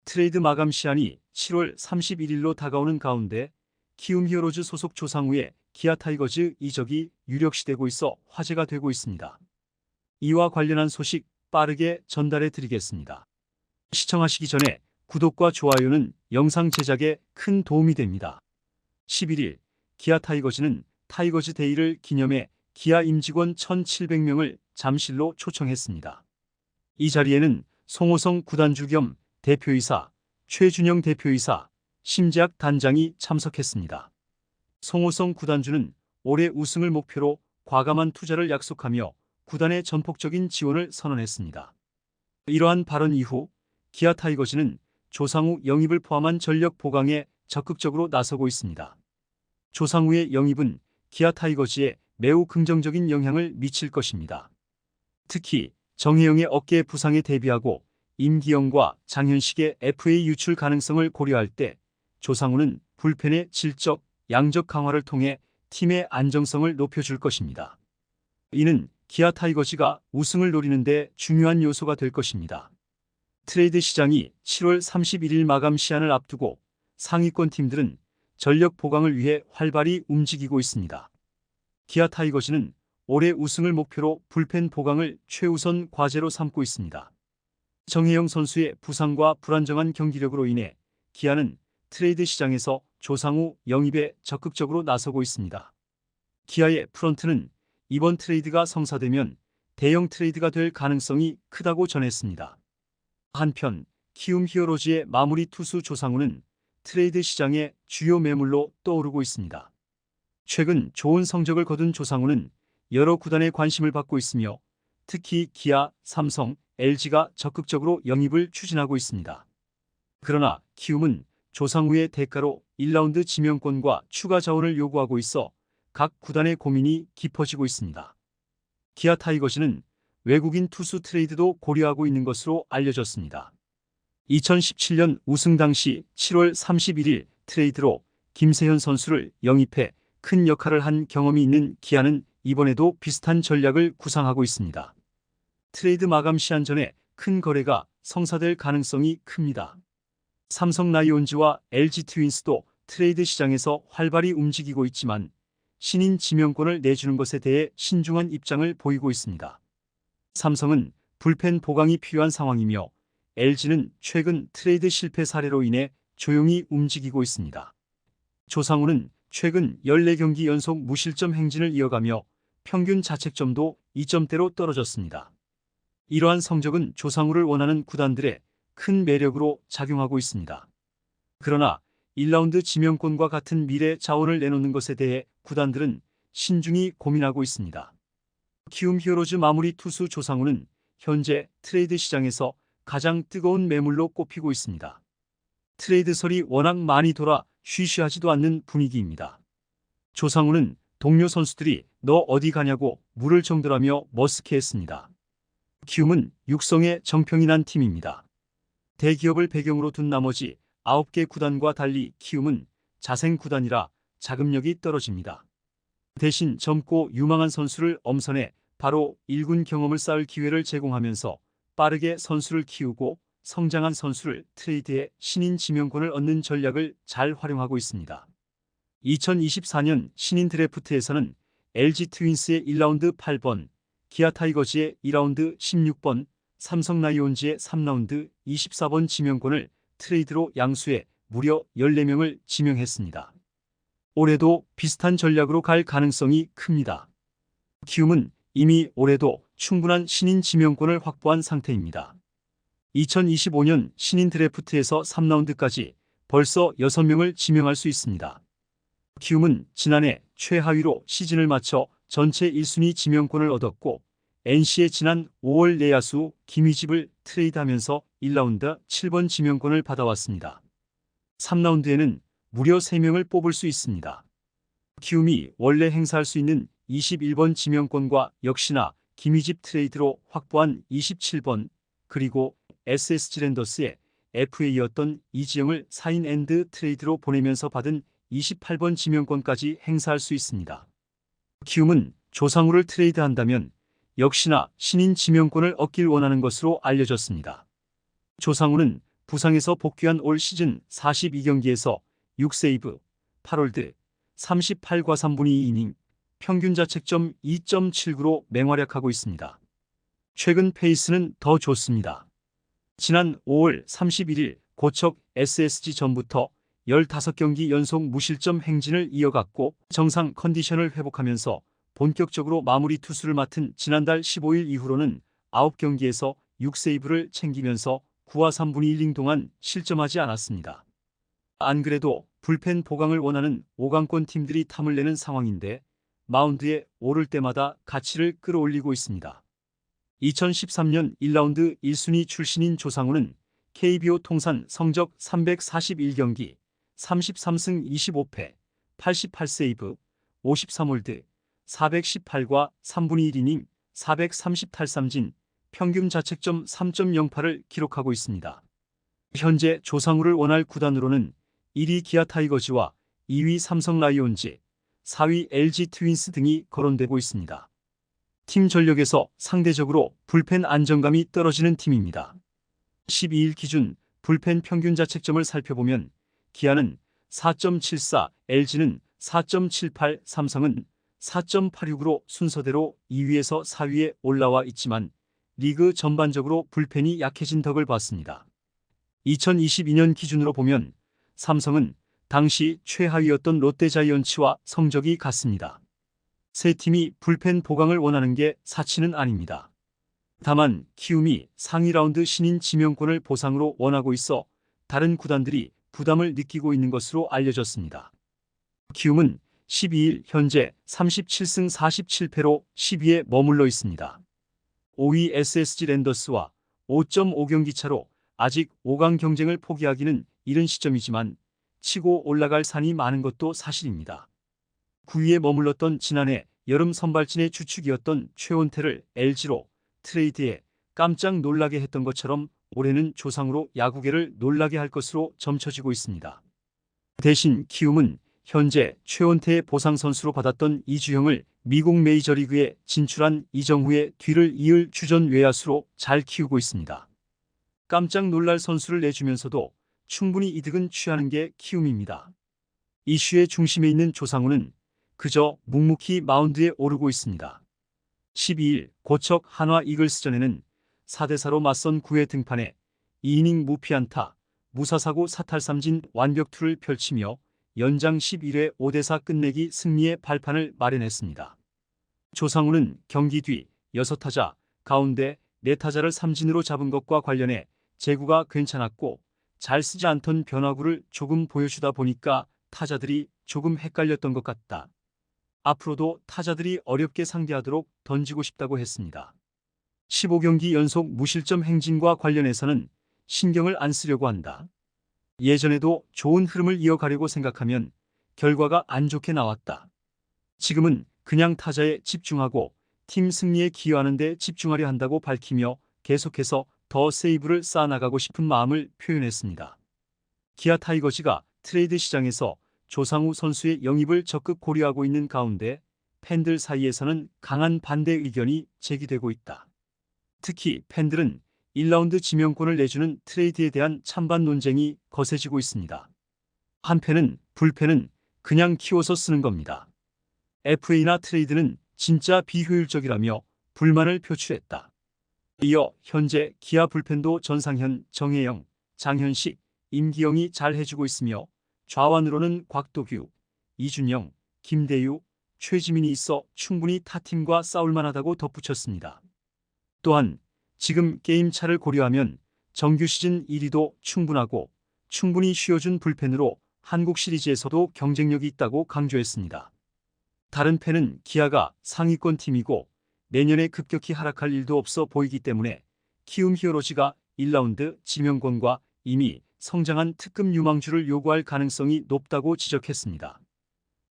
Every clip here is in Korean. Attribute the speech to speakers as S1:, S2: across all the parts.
S1: 트레이드 마감 시한이 7월 31일로 다가오는 가운데 키움 히어로즈 소속 조상우의 기아 타이거즈 이적이 유력시되고 있어 화제가 되고 있습니다. 이와 관련한 소식 빠르게 전달해 드리겠습니다. 시청하시기 전에 구독과 좋아요는 영상 제작에 큰 도움이 됩니다. 11일 기아 타이거즈는 타이거즈 데이를 기념해 기아 임직원 1,700명을 잠실로 초청했습니다. 이 자리에는 송호성 구단주 겸 대표이사, 최준영 대표이사, 심재학 단장이 참석했습니다. 송호성 구단주는 올해 우승을 목표로 과감한 투자를 약속하며 구단의 전폭적인 지원을 선언했습니다. 이러한 발언 이후 기아 타이거즈는 조상우 영입을 포함한 전력 보강에 적극적으로 나서고 있습니다. 조상우의 영입은 기아 타이거즈에 매우 긍정적인 영향을 미칠 것입니다. 특히 정혜영의 어깨 부상에 대비하고 임기영과 장현식의 FA 유출 가능성을 고려할 때 조상우는 불펜의 질적, 양적 강화를 통해 팀의 안정성을 높여줄 것입니다. 이는 기아 타이거즈가 우승을 노리는 데 중요한 요소가 될 것입니다. 트레이드 시장이 7월 31일 마감 시한을 앞두고 상위권 팀들은 전력 보강을 위해 활발히 움직이고 있습니다. 기아 타이거즈는 올해 우승을 목표로 불펜 보강을 최우선 과제로 삼고 있습니다. 정혜영 선수의 부상과 불안정한 경기력으로 인해 기아는 트레이드 시장에서 조상우 영입에 적극적으로 나서고 있습니다. 기아의 프런트는 이번 트레이드가 성사되면 대형 트레이드가 될 가능성이 크다고 전했습니다. 한편 키움 히어로즈의 마무리 투수 조상우는 트레이드 시장의 주요 매물로 떠오르고 있습니다. 최근 좋은 성적을 거둔 조상우는 여러 구단의 관심을 받고 있으며 특히 기아, 삼성, LG가 적극적으로 영입을 추진하고 있습니다. 그러나 키움은 조상우의 대가로 1라운드 지명권과 추가 자원을 요구하고 있어 각 구단의 고민이 깊어지고 있습니다. 기아 타이거즈는 외국인 투수 트레이드도 고려하고 있는 것으로 알려졌습니다. 2017년 우승 당시 7월 31일 트레이드로 김세현 선수를 영입해 큰 역할을 한 경험이 있는 기아는 이번에도 비슷한 전략을 구상하고 있습니다. 트레이드 마감 시한 전에 큰 거래가 성사될 가능성이 큽니다. 삼성 라이온즈와 LG 트윈스도 트레이드 시장에서 활발히 움직이고 있지만 신인 지명권을 내주는 것에 대해 신중한 입장을 보이고 있습니다. 삼성은 불펜 보강이 필요한 상황이며 LG는 최근 트레이드 실패 사례로 인해 조용히 움직이고 있습니다. 조상우는 최근 14경기 연속 무실점 행진을 이어가며 평균 자책점도 2점대로 떨어졌습니다. 이러한 성적은 조상우를 원하는 구단들의 큰 매력으로 작용하고 있습니다. 그러나 1라운드 지명권과 같은 미래 자원을 내놓는 것에 대해 구단들은 신중히 고민하고 있습니다. 키움 히어로즈 마무리 투수 조상우는 현재 트레이드 시장에서 가장 뜨거운 매물로 꼽히고 있습니다. 트레이드설이 워낙 많이 돌아 쉬쉬하지도 않는 분위기입니다. 조상우는 동료 선수들이 너 어디 가냐고 물을 정도라며 머쓱해했습니다. 키움은 육성에 정평이 난 팀입니다. 대기업을 배경으로 둔 나머지 9개 구단과 달리 키움은 자생 구단이라 자금력이 떨어집니다. 대신 젊고 유망한 선수를 엄선해 바로 1군 경험을 쌓을 기회를 제공하면서 빠르게 선수를 키우고 성장한 선수를 트레이드해 신인 지명권을 얻는 전략을 잘 활용하고 있습니다. 2024년 신인 드래프트에서는 LG 트윈스의 1라운드 8번, 기아 타이거즈의 2라운드 16번, 삼성 라이온즈의 3라운드 24번 지명권을 트레이드로 양수해 무려 14명을 지명했습니다. 올해도 비슷한 전략으로 갈 가능성이 큽니다. 키움은 이미 올해도 충분한 신인 지명권을 확보한 상태입니다. 2025년 신인 드래프트에서 3라운드까지 벌써 6명을 지명할 수 있습니다. 키움은 지난해 최하위로 시즌을 마쳐 전체 1순위 지명권을 얻었고 NC의 지난 5월 내야수 김희집을 트레이드하면서 1라운드 7번 지명권을 받아왔습니다. 3라운드에는 무려 3명을 뽑을 수 있습니다. 키움이 원래 행사할 수 있는 21번 지명권과 역시나 김희집 트레이드로 확보한 27번, 그리고 SSG 랜더스의 FA였던 이지영을 4인 엔드 트레이드로 보내면서 받은 28번 지명권까지 행사할 수 있습니다. 키움은 조상우를 트레이드한다면 역시나 신인 지명권을 얻길 원하는 것으로 알려졌습니다. 조상우는 부상에서 복귀한 올 시즌 42경기에서 6세이브, 8홀드, 38과 3분의 2이닝, 평균 자책점 2.79로 맹활약하고 있습니다. 최근 페이스는 더 좋습니다. 지난 5월 31일 고척 SSG 전부터 15경기 연속 무실점 행진을 이어갔고 정상 컨디션을 회복하면서 본격적으로 마무리 투수를 맡은 지난달 15일 이후로는 9경기에서 6세이브를 챙기면서 9와 3분의 1이닝 동안 실점하지 않았습니다. 안 그래도 불펜 보강을 원하는 5강권 팀들이 탐을 내는 상황인데 마운드에 오를 때마다 가치를 끌어올리고 있습니다. 2013년 1라운드 1순위 출신인 조상우는 KBO 통산 성적 341경기, 33승 25패, 88세이브, 53홀드, 418과 3분의 1이닝, 430탈삼진, 평균 자책점 3.08을 기록하고 있습니다. 현재 조상우를 원할 구단으로는 1위 기아 타이거즈와 2위 삼성 라이온즈, 4위 LG 트윈스 등이 거론되고 있습니다. 팀 전력에서 상대적으로 불펜 안정감이 떨어지는 팀입니다. 12일 기준 불펜 평균 자책점을 살펴보면 기아는 4.74, LG는 4.78, 삼성은 4.86으로 순서대로 2위에서 4위에 올라와 있지만 리그 전반적으로 불펜이 약해진 덕을 봤습니다. 2022년 기준으로 보면 삼성은 당시 최하위였던 롯데자이언츠와 성적이 같습니다. 세 팀이 불펜 보강을 원하는 게 사치는 아닙니다. 다만 키움이 상위 라운드 신인 지명권을 보상으로 원하고 있어 다른 구단들이 부담을 느끼고 있는 것으로 알려졌습니다. 키움은 12일 현재 37승 47패로 10위에 머물러 있습니다. 5위 SSG 랜더스와 5.5경기 차로 아직 5강 경쟁을 포기하기는 이른 시점이지만 치고 올라갈 산이 많은 것도 사실입니다. 9위에 머물렀던 지난해 여름 선발진의 주축이었던 최원태를 LG로 트레이드해 깜짝 놀라게 했던 것처럼 올해는 조상우로 야구계를 놀라게 할 것으로 점쳐지고 있습니다. 대신 키움은 현재 최원태의 보상 선수로 받았던 이주형을 미국 메이저리그에 진출한 이정후의 뒤를 이을 주전 외야수로 잘 키우고 있습니다. 깜짝 놀랄 선수를 내주면서도 충분히 이득은 취하는 게 키움입니다. 이슈의 중심에 있는 조상우는 그저 묵묵히 마운드에 오르고 있습니다. 12일 고척 한화 이글스전에는 4대4로 맞선 9회 등판에 2이닝 무피안타, 무사사구 사탈삼진 완벽투를 펼치며 연장 11회 5대4 끝내기 승리의 발판을 마련했습니다. 조상우는 경기 뒤 6타자 가운데 4타자를 삼진으로 잡은 것과 관련해 제구가 괜찮았고 잘 쓰지 않던 변화구를 조금 보여주다 보니까 타자들이 조금 헷갈렸던 것 같다. 앞으로도 타자들이 어렵게 상대하도록 던지고 싶다고 했습니다. 15경기 연속 무실점 행진과 관련해서는 신경을 안 쓰려고 한다. 예전에도 좋은 흐름을 이어가려고 생각하면 결과가 안 좋게 나왔다. 지금은 그냥 타자에 집중하고 팀 승리에 기여하는 데 집중하려 한다고 밝히며 계속해서 더 세이브를 쌓아나가고 싶은 마음을 표현했습니다. 기아 타이거즈가 트레이드 시장에서 조상우 선수의 영입을 적극 고려하고 있는 가운데 팬들 사이에서는 강한 반대 의견이 제기되고 있다. 특히 팬들은 1라운드 지명권을 내주는 트레이드에 대한 찬반 논쟁이 거세지고 있습니다. 한편은 불펜은 그냥 키워서 쓰는 겁니다. FA나 트레이드는 진짜 비효율적이라며 불만을 표출했다. 이어 현재 기아 불펜도 전상현, 정혜영, 장현식, 임기영이 잘 해주고 있으며 좌완으로는 곽도규, 이준영, 김대유, 최지민이 있어 충분히 타팀과 싸울만하다고 덧붙였습니다. 또한 지금 게임차를 고려하면 정규 시즌 1위도 충분하고 충분히 쉬어준 불펜으로 한국 시리즈에서도 경쟁력이 있다고 강조했습니다. 다른 팬은 기아가 상위권 팀이고 내년에 급격히 하락할 일도 없어 보이기 때문에 키움 히어로즈가 1라운드 지명권과 이미 성장한 특급 유망주를 요구할 가능성이 높다고 지적했습니다.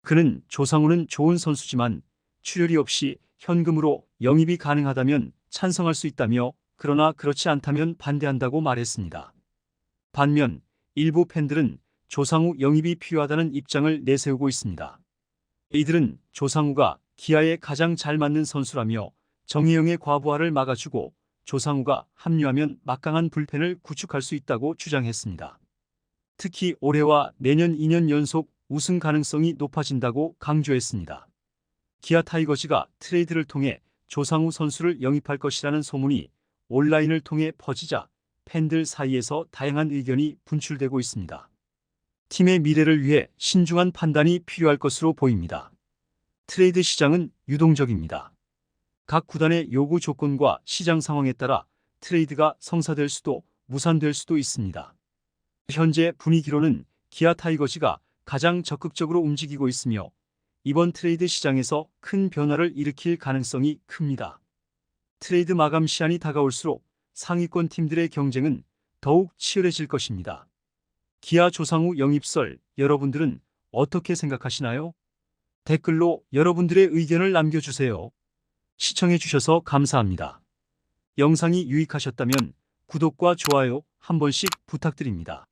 S1: 그는 조상우는 좋은 선수지만 출혈이 없이 현금으로 영입이 가능하다면 찬성할 수 있다며 그러나 그렇지 않다면 반대한다고 말했습니다. 반면 일부 팬들은 조상우 영입이 필요하다는 입장을 내세우고 있습니다. 이들은 조상우가 기아에 가장 잘 맞는 선수라며 정혜영의 과부하를 막아주고 조상우가 합류하면 막강한 불펜을 구축할 수 있다고 주장했습니다. 특히 올해와 내년 2년 연속 우승 가능성이 높아진다고 강조했습니다. 기아 타이거즈가 트레이드를 통해 조상우 선수를 영입할 것이라는 소문이 온라인을 통해 퍼지자 팬들 사이에서 다양한 의견이 분출되고 있습니다. 팀의 미래를 위해 신중한 판단이 필요할 것으로 보입니다. 트레이드 시장은 유동적입니다. 각 구단의 요구 조건과 시장 상황에 따라 트레이드가 성사될 수도 무산될 수도 있습니다. 현재 분위기로는 기아 타이거즈가 가장 적극적으로 움직이고 있으며 이번 트레이드 시장에서 큰 변화를 일으킬 가능성이 큽니다. 트레이드 마감 시한이 다가올수록 상위권 팀들의 경쟁은 더욱 치열해질 것입니다. 기아 조상우 영입설 여러분들은 어떻게 생각하시나요? 댓글로 여러분들의 의견을 남겨주세요. 시청해주셔서 감사합니다. 영상이 유익하셨다면 구독과 좋아요 한 번씩 부탁드립니다.